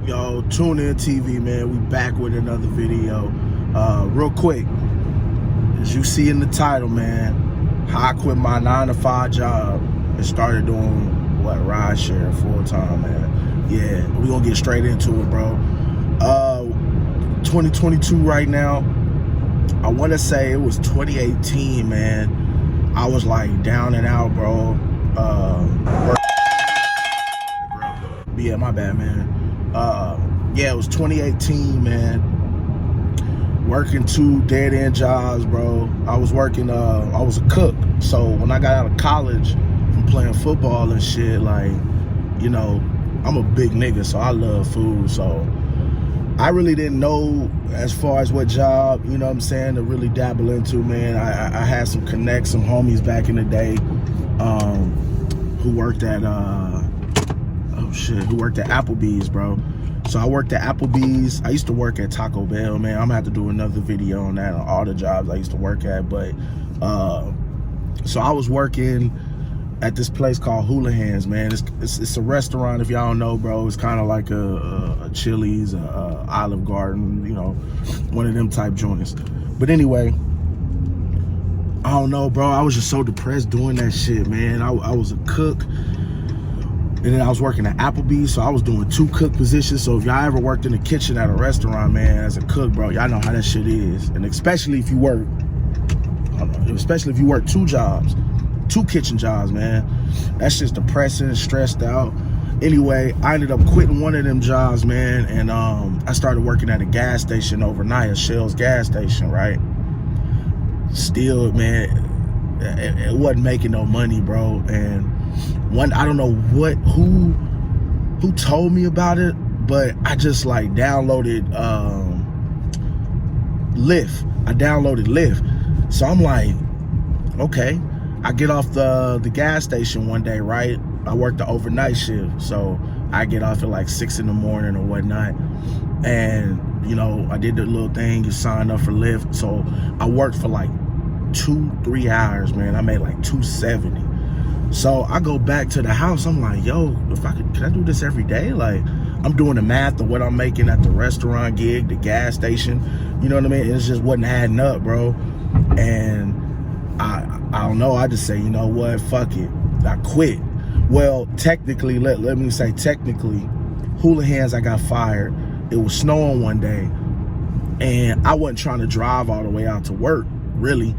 Yo, tune in TV, man. We back with another video. Real quick, as you see in the title, man, how I quit my 9-to-5 job and started doing Rideshare full time, man. Yeah, we gonna get straight into it, bro. 2022 right now. I want to say it was 2018, man. I was like down and out, bro. Yeah, my bad, man. Yeah, it was 2018, man. Working 2 dead-end jobs, bro. I was working, I was a cook. So when I got out of college from playing football and shit, like, you know, I'm a big nigga, so I love food. So I really didn't know as far as what job, you know what I'm saying, to really dabble into, man. I had some connects, some homies back in the day who worked at, who worked at Applebee's, bro. So I worked at Applebee's. I used to work at Taco Bell, man. I'm gonna have to do another video on that, on all the jobs I used to work at. But so I was working at this place called Houlihan's, man. It's a restaurant, if y'all don't know, bro. It's kind of like a Chili's, a Olive Garden, you know, one of them type joints. But anyway, I don't know, bro. I was just so depressed doing that shit, man. I was a cook. And then I was working at Applebee's, so I was doing 2 cook positions. So if y'all ever worked in the kitchen at a restaurant, man, as a cook, bro, y'all know how that shit is. And especially if you work, especially if you work 2 jobs, 2 kitchen jobs, man, that's just depressing, stressed out. Anyway, I ended up quitting one of them jobs, man, and I started working at a gas station overnight, a Shell's gas station, right? Still, man, it wasn't making no money, bro. And I don't know who told me about it, but I just like downloaded Lyft. I downloaded Lyft. So I'm like, okay. I get off the gas station one day, right? I worked the overnight shift, so I get off at like 6 in the morning or whatnot. And, you know, I did the little thing, you sign up for Lyft. So I worked for like 2-3 hours, man. I made like $270. So I go back to the house. I'm like, yo, can I do this every day? Like, I'm doing the math of what I'm making at the restaurant gig, the gas station. You know what I mean? It just wasn't adding up, bro. And I don't know. I just say, you know what? Fuck it. I quit. Well, technically, let me say technically, Houlihan's, I got fired. It was snowing one day, and I wasn't trying to drive all the way out to work, really.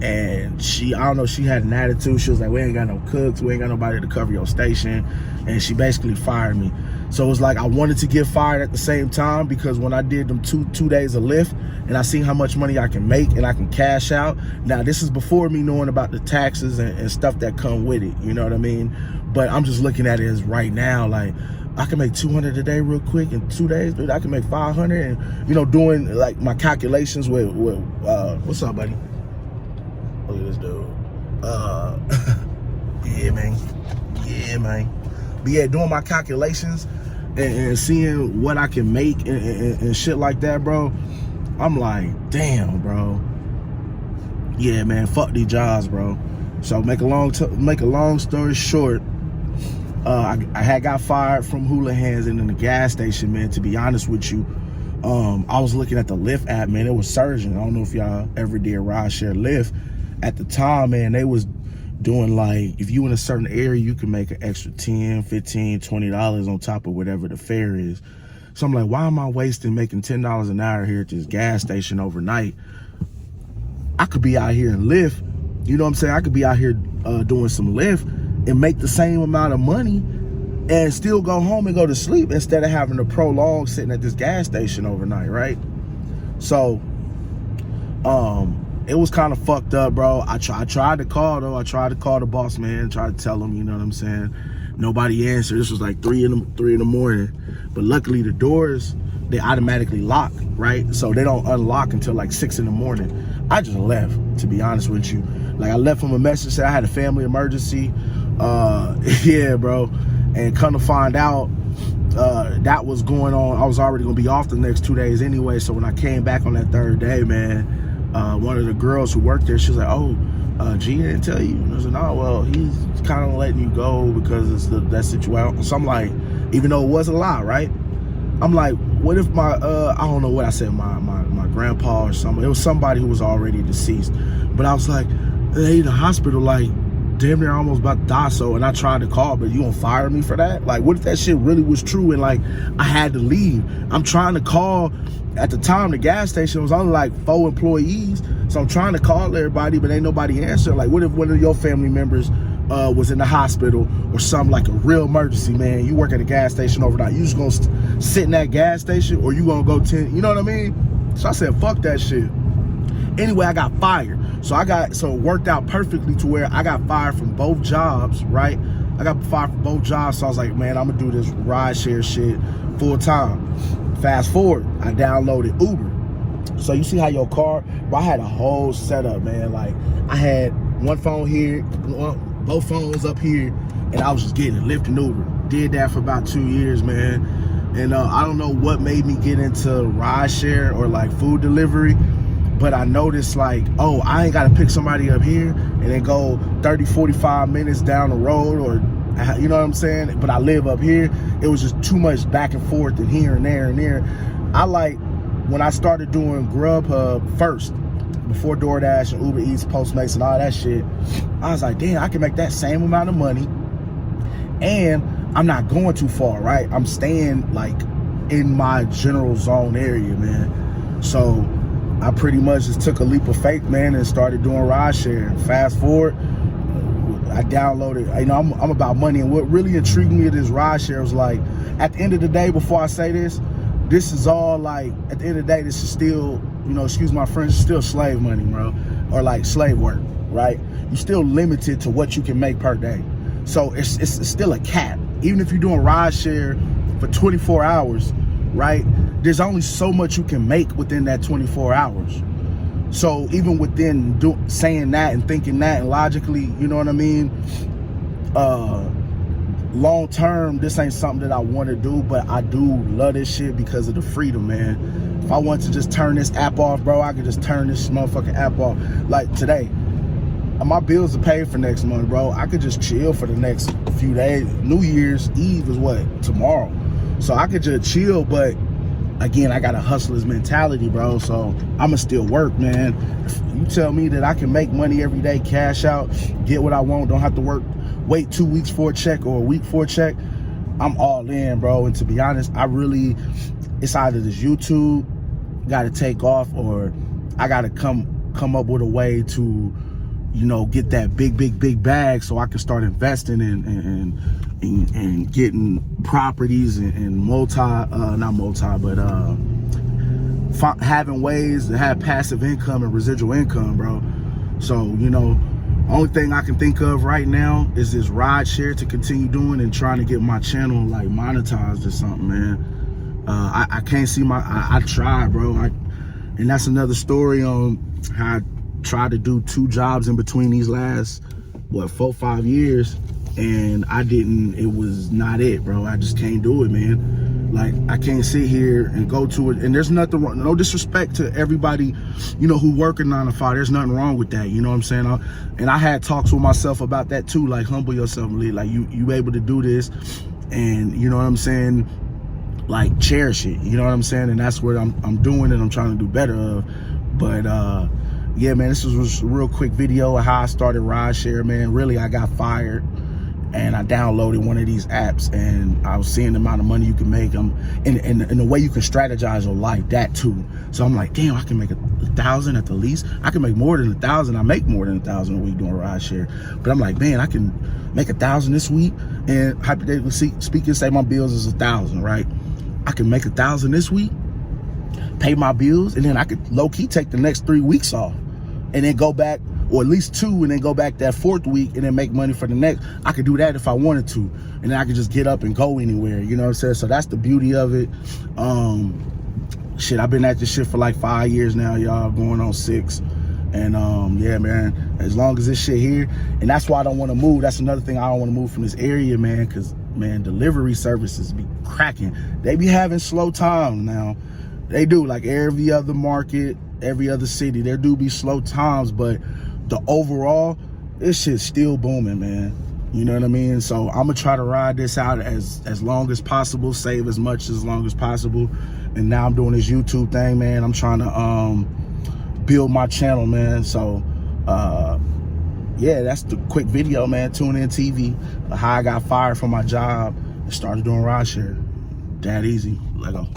And I don't know, she had an attitude. She was like, we ain't got no cooks, we ain't got nobody to cover your station. And she basically fired me. So it was like I wanted to get fired at the same time, because when I did them two days of Lyft and I seen how much money I can make and I can cash out. Now, this is before me knowing about the taxes and stuff that come with it, you know what I mean? But I'm just looking at it as right now, like, I can make 200 a day real quick in 2 days, dude. I can make 500, and, you know, doing like my calculations with what's up, buddy? Look at this dude. Yeah, man. Yeah, man. But yeah, doing my calculations and seeing what I can make and shit like that, bro. I'm like, damn, bro. Yeah, man. Fuck these jobs, bro. So make a long story short, I had got fired from Houlihan's and in the gas station, man. To be honest with you, I was looking at the Lyft app, man. It was surging. I don't know if y'all ever did Rideshare Lyft. At the time, man, they was doing like, if you in a certain area, you can make an extra $10, $15, $20 on top of whatever the fare is. So I'm like, why am I wasting making $10 an hour here at this gas station overnight? I could be out here in Lyft, you know what I'm saying? I could be out here doing some Lyft and make the same amount of money and still go home and go to sleep instead of having to prolong sitting at this gas station overnight, right? So, it was kind of fucked up, bro. I tried to call, though. I tried to call the boss, man. Tried to tell him, you know what I'm saying? Nobody answered. This was like 3 in the morning. But luckily, the doors, they automatically lock, right? So they don't unlock until like 6 in the morning. I just left, to be honest with you. Like, I left him a message, said I had a family emergency. Yeah, bro. And come to find out, that was going on. I was already going to be off the next 2 days anyway. So when I came back on that 3rd day, man, one of the girls who worked there, she was like, oh, G didn't tell you? And I was like, no, well, he's kind of letting you go because it's that situation. So I'm like, even though it was a lie, right? I'm like, what if my I don't know what I said, my grandpa or something. It was somebody who was already deceased. But I was like, they in the hospital, like damn near almost about to die. So, and I tried to call, but you gonna fire me for that? Like, what if that shit really was true and like I had to leave? I'm trying to call. At the time, the gas station was only like 4 employees. So I'm trying to call everybody, but ain't nobody answering. Like, what if one of your family members was in the hospital or something, like a real emergency, man? You work at a gas station overnight. You just gonna sit in that gas station, or you gonna go you know what I mean? So I said, fuck that shit. Anyway, I got fired. So it worked out perfectly to where I got fired from both jobs, right? I got fired from both jobs. So I was like, man, I'm gonna do this rideshare shit full time. Fast forward, I downloaded Uber. So you see how your car, bro, I had a whole setup, man. Like, I had one phone here, both phones up here, and I was just getting it, Lyft and Uber. Did that for about 2 years, man. And I don't know what made me get into rideshare or like food delivery, but I noticed like, oh, I ain't gotta pick somebody up here and then go 30, 45 minutes down the road, or you know what I'm saying? But I live up here. It was just too much back and forth and here and there and there. I like, when I started doing Grubhub first, before DoorDash and Uber Eats, Postmates and all that shit, I was like, damn, I can make that same amount of money and I'm not going too far, right? I'm staying like in my general zone area, man. So I pretty much just took a leap of faith, man, and started doing rideshare. Fast forward, I downloaded, you know, I'm about money. And what really intrigued me of this rideshare was like, at the end of the day, before I say this is all like, at the end of the day, this is still, you know, excuse my French, still slave money, bro. Or like slave work, right? You're still limited to what you can make per day. So it's still a cap. Even if you're doing rideshare for 24 hours, right? There's only so much you can make within that 24 hours. So even within saying that and thinking that and logically, you know what I mean? Long term, this ain't something that I want to do, but I do love this shit because of the freedom, man. If I want to just turn this app off, bro, I could just turn this motherfucking app off. Like today, my bills are paid for next month, bro. I could just chill for the next few days. New Year's Eve is what? Tomorrow. So I could just chill, but again, I got a hustler's mentality, bro. So I'ma still work, man. If you tell me that I can make money every day, cash out, get what I want, don't have to wait 2 weeks for a check or a week for a check, I'm all in, bro. And to be honest, it's either this YouTube gotta take off or I gotta come up with a way to, you know, get that big bag so I can start investing and getting properties and having ways to have passive income and residual income, bro. So, you know, only thing I can think of right now is this rideshare to continue doing and trying to get my channel like monetized or something, man. I can't see I tried, bro. And that's another story on how I tried to do 2 jobs in between these last, 4-5 years. And it was not it, bro. I just can't do it, man. Like, I can't sit here and go to it. And there's nothing wrong, no disrespect to everybody, you know, who work a 9 to 5. There's nothing wrong with that, you know what I'm saying? And I had talks with myself about that too, like, humble yourself, like, you able to do this, and you know what I'm saying? Like, cherish it, you know what I'm saying? And that's what I'm doing, and I'm trying to do better of. But yeah, man, this was a real quick video of how I started rideshare, man. Really, I got fired and I downloaded one of these apps, and I was seeing the amount of money you can make, and the way you can strategize your life, that too. So I'm like, damn, I can make 1,000 at the least. I can make more than 1,000. I make more than 1,000 a week doing rideshare. But I'm like, man, I can make 1,000 this week, and hypothetically speaking, say my bills is 1,000, right? I can make 1,000 this week, pay my bills, and then I could low-key take the next 3 weeks off and then go back, or at least 2, and then go back that 4th week and then make money for the next. I could do that if I wanted to, and then I could just get up and go anywhere, you know what I'm saying? So that's the beauty of it. Shit, I've been at this shit for like 5 years now, y'all, going on 6. And yeah, man, as long as this shit here, and that's why I don't want to move. That's another thing, I don't want to move from this area, man, because, man, delivery services be cracking. They be having slow time now. They do, like every other market, every other city, there do be slow times, but the overall, this shit's still booming, man. You know what I mean? So I'm gonna try to ride this out as long as possible, save as long as possible. And now I'm doing this YouTube thing, man. I'm trying to build my channel, man. So yeah, that's the quick video, man. Tune in TV, how I got fired from my job and started doing rideshare. That easy. Let go.